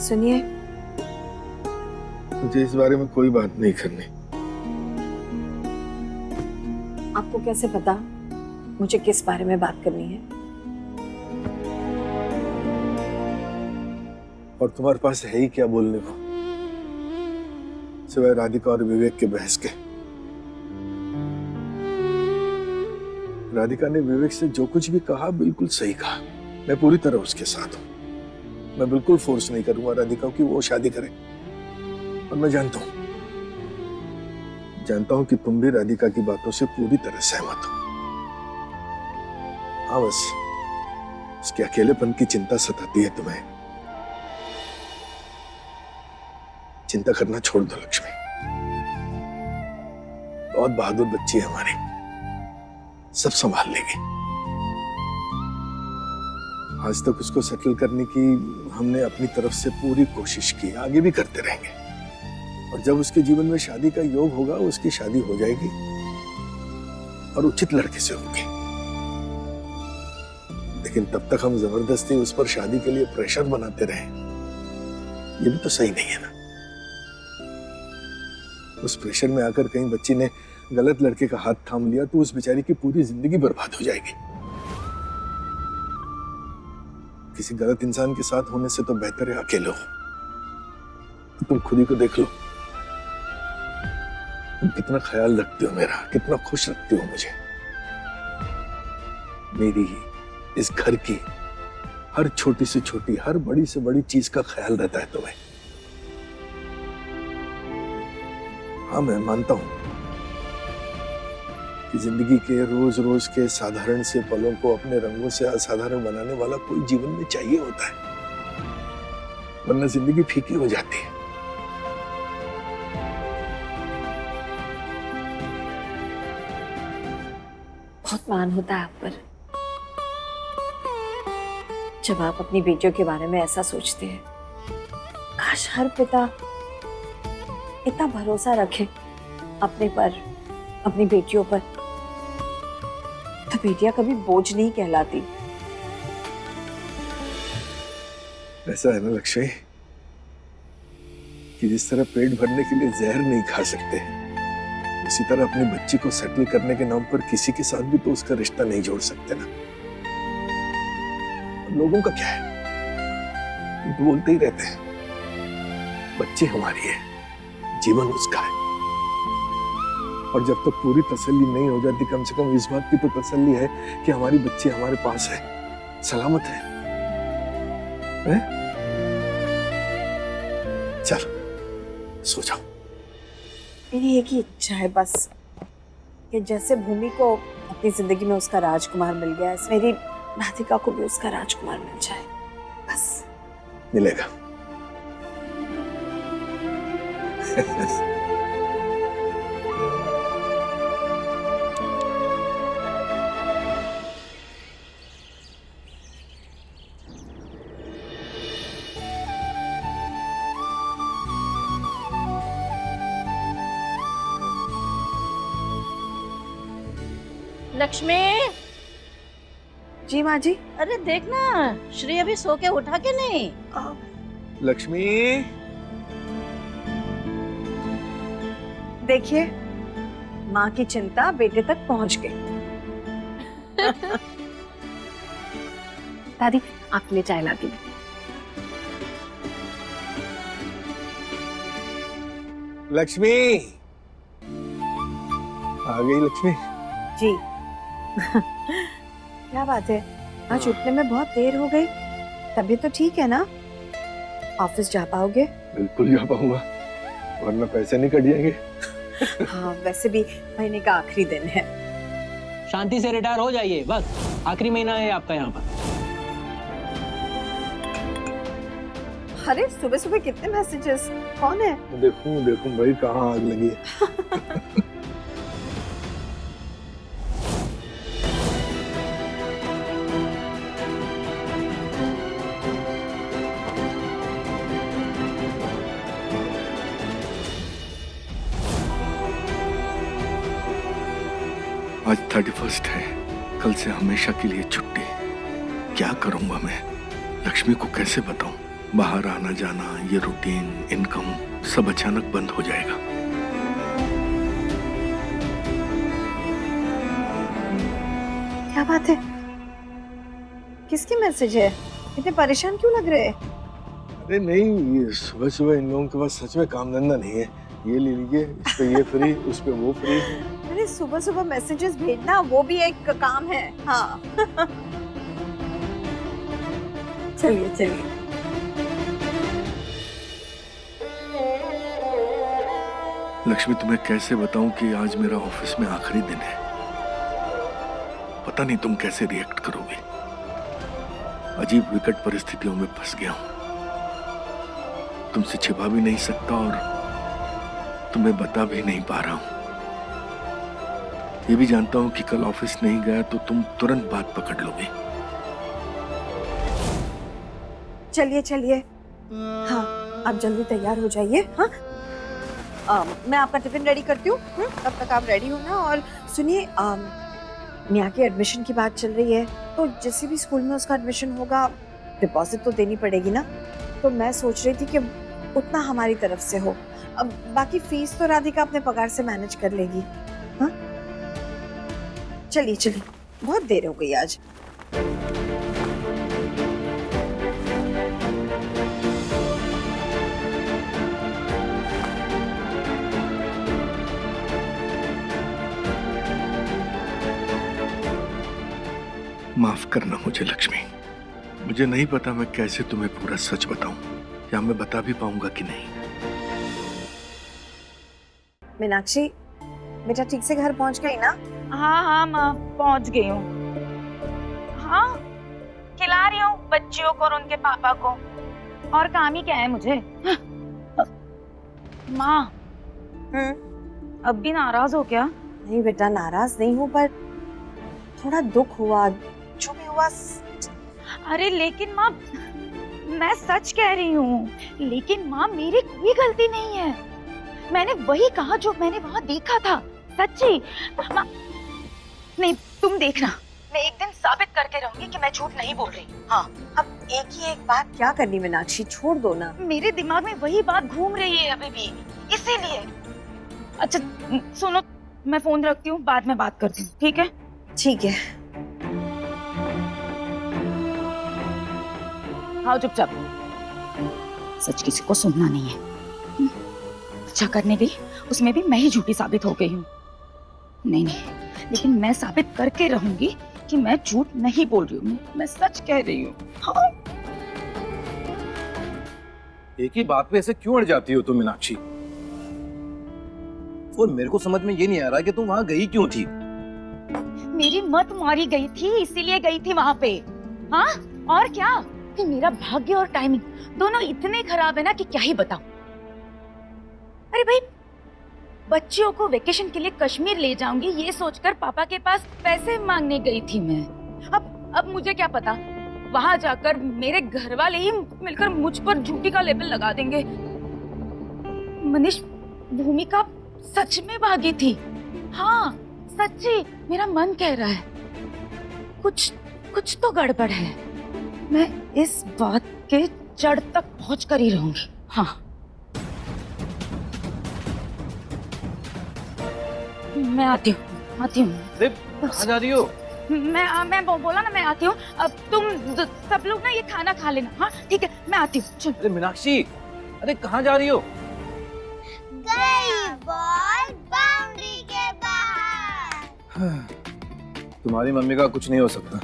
सुनिए। मुझे इस बारे में कोई बात नहीं करनी। आपको कैसे पता मुझे किस बारे में बात करनी है? और तुम्हारे पास है ही क्या बोलने को सिवाय राधिका और विवेक के बहस के। राधिका ने विवेक से जो कुछ भी कहा बिल्कुल सही कहा। मैं पूरी तरह उसके साथ हूं। मैं बिल्कुल फोर्स नहीं करूंगा राधिका की वो शादी करे। और मैं जानता हूं कि तुम भी राधिका की बातों से पूरी तरह सहमत हो। हाँ, बस उसके अकेलेपन की चिंता सताती है तुम्हें। चिंता करना छोड़ दो लक्ष्मी। बहुत बहादुर बच्ची है हमारी, सब संभाल लेगी। आज तक उसको सेटल करने की हमने अपनी तरफ से पूरी कोशिश की, आगे भी करते रहेंगे। और जब उसके जीवन में शादी का योग होगा उसकी शादी हो जाएगी और उचित लड़के से होगी। लेकिन तब तक हम जबरदस्ती उस पर शादी के लिए प्रेशर बनाते रहे, ये भी तो सही नहीं है ना। उस प्रेशर में आकर कहीं बच्ची ने गलत लड़के का हाथ थाम लिया तो उस बेचारी की पूरी जिंदगी बर्बाद हो जाएगी। किसी गलत इंसान के साथ होने से तो बेहतर है अकेले हो। तुम खुद ही को देख लो, तुम कितना ख्याल रखते हो मेरा, कितना खुश रखते हो मुझे। मेरी इस घर की हर छोटी से छोटी, हर बड़ी से बड़ी चीज का ख्याल रहता है तुम्हें। हाँ, मैं मानता हूं कि जिंदगी के रोज रोज के साधारण से पलों को अपने रंगों से असाधारण बनाने वाला कोई जीवन में चाहिए होता है, वरना जिंदगी फीकी हो जाती है। बहुत मान होता है आप पर जब आप अपनी बेटियों के बारे में ऐसा सोचते हैं। काश हर पिता इतना भरोसा रखे अपने पर, अपनी बेटियों पर, तो बेटियां कभी बोझ नहीं कहलाती। ऐसा है ना लक्ष्मी कि जिस तरह पेट भरने के लिए जहर नहीं खा सकते, उसी तरह अपनी बच्ची को सेटल करने के नाम पर किसी के साथ भी तो उसका रिश्ता नहीं जोड़ सकते ना। लोगों का क्या है, तो बोलते ही रहते हैं बच्ची हमारी है, जीवन उसका है। और जब तक पूरी तसल्ली नहीं हो जाती, कम से कम इस बात की तो तसल्ली है कि हमारी बच्ची हमारे पास है, सलामत है? चल सो जाओ। मेरी एक ही इच्छा है बस कि जैसे भूमि को अपनी जिंदगी में उसका राजकुमार मिल गया, ऐसे मेरी राधिका को भी उसका राजकुमार मिल जाए, बस। मिलेगा। लक्ष्मी। जी माँ जी। अरे देखना, श्री अभी सो के उठा के नहीं? लक्ष्मी, देखिए माँ की चिंता बेटे तक पहुंच गई। दादी आपके लिए चाय लाती हूँ। लक्ष्मी आ गई लक्ष्मी। जी। क्या बात है, आज उठने में बहुत देर हो गई। तबीयत तो ठीक है ना? ऑफिस जा पाओगे? बिल्कुल जा पाऊंगा, वरना पैसे नहीं कट जाएंगे। हाँ, वैसे भी महीने का आखिरी दिन है। शांति से रिटायर हो जाइए, बस आखिरी महीना है आपका यहाँ पर। अरे सुबह सुबह कितने मैसेजेस, कौन है? देखूं देखूं भाई कहाँ आग लगी है। आज 31 है, कल से हमेशा के लिए छुट्टी। क्या करूंगा मैं, लक्ष्मी को कैसे बताऊं? बाहर आना जाना, ये रूटीन, इनकम सब अचानक बंद हो जाएगा। क्या बात है? किसकी मैसेज है? इतने परेशान क्यों लग रहे हैं? अरे नहीं, ये सुबह सुबह इन लोगों के पास सच में काम धंधा नहीं है। ये ले लीजिए, इस पे ये फ्री, उस पे वो फ्री। अरे सुबह सुबह मैसेजेस भेजना वो भी एक काम है। हाँ चलिए चलिए। लक्ष्मी, तुम्हें कैसे बताऊं कि आज मेरा ऑफिस में आखिरी दिन है। पता नहीं तुम कैसे रिएक्ट करोगे। अजीब विकट परिस्थितियों में फंस गया हूं। तुमसे छिपा भी नहीं सकता और तुम्हें बता भी नहीं पा रहा हूं। ये भी जानता हूं कि कल ऑफिस नहीं गया तो तुम तुरंत बात पकड़ लोगे। चलिए चलिए, हाँ आप जल्दी तैयार हो जाइए। हाँ मैं आपका टिफिन रेडी करती हूँ। तब तक आप रेडी हो ना। और सुनिए, नेहा की एडमिशन की बात चल रही है, तो जैसे भी स्कूल में उसका एडमिशन होगा डिपॉजिट तो देनी पड़ेगी ना। तो मैं सोच रही थी कि उतना हमारी तरफ से हो। अब बाकी फीस तो राधिका अपने पगार से मैनेज कर लेगी। हाँ चलिए चलिए, बहुत देर हो गई आज। माफ करना मुझे लक्ष्मी। मुझे नहीं पता मैं कैसे तुम्हें पूरा सच बताऊं, या मैं बता भी पाऊंगा कि नहीं। मीनाक्षी बेटा ठीक से घर पहुंच गई ना? हाँ हाँ माँ, पहुंच गई हूँ। हाँ, खिला रही हूँ बच्चियों को और उनके पापा को। और काम ही क्या है मुझे। माँ, अब भी नाराज हो क्या? नहीं बेटा, नाराज नहीं हूँ, पर थोड़ा दुख हुआ जो भी हुआ। अरे लेकिन माँ, मैं सच कह रही हूँ। लेकिन माँ, मेरी कोई गलती नहीं है। मैंने वही कहा जो मैंने वहाँ देखा था। सच्ची माँ, नहीं तुम देखना, मैं एक दिन साबित करके रहूंगी कि मैं झूठ नहीं बोल रही। हाँ, अब एक ही एक बात क्या करनी मीनाक्षी, छोड़ दो ना। मेरे दिमाग में वही बात घूम रही है अभी भी, इसीलिए। अच्छा सुनो, मैं फोन रखती हूँ, बाद में बात करती हूँ, ठीक है? ठीक है। हाँ चुपचाप, सच किसी को सुनना नहीं है। अच्छा करने गई, उसमें भी मैं ही झूठी साबित हो गई हूँ। नहीं नहीं, लेकिन मैं साबित करके रहूंगी कि मैं झूठ नहीं बोल रही हूँ, मैं सच कह रही हूँ। हाँ। एक ही बात पे ऐसे क्यों अड़ जाती हो तुम मीनाक्षी? और मेरे को समझ में ये नहीं आ रहा कि तुम वहां गई क्यों थी? मेरी मत मारी गई थी, इसीलिए गई थी वहां पे। हाँ और क्या, कि मेरा भाग्य और टाइमिंग दोनों इतने खराब है ना कि क्या ही बताऊं। अरे भाई, बच्चियों को वेकेशन के लिए कश्मीर ले जाऊंगी ये सोचकर पापा के पास पैसे मांगने गई थी मैं। अब मुझे क्या पता, वहां जाकर मेरे घर वाले ही मिलकर मुझ पर झूठी का लेबल लगा देंगे। मनीष, भूमिका सच में भागी थी। हाँ सच्ची, मेरा मन कह रहा है कुछ तो गड़बड़ है। मैं इस बात के जड़ तक पहुंच कर ही रहूंगी। हाँ, मैं आती हूँ। कहाँ जा रही हो? मैं बोला ना, मैं आती हूँ। अब तुम सब लोग ना ये खाना खा लेना। हाँ ठीक है, मैं आती हूँ। चल। अरे मीनाक्षी, अरे कहाँ जा रही हो? गई बॉल बाउंड्री के बाहर। तुम्हारी मम्मी का कुछ नहीं हो सकता।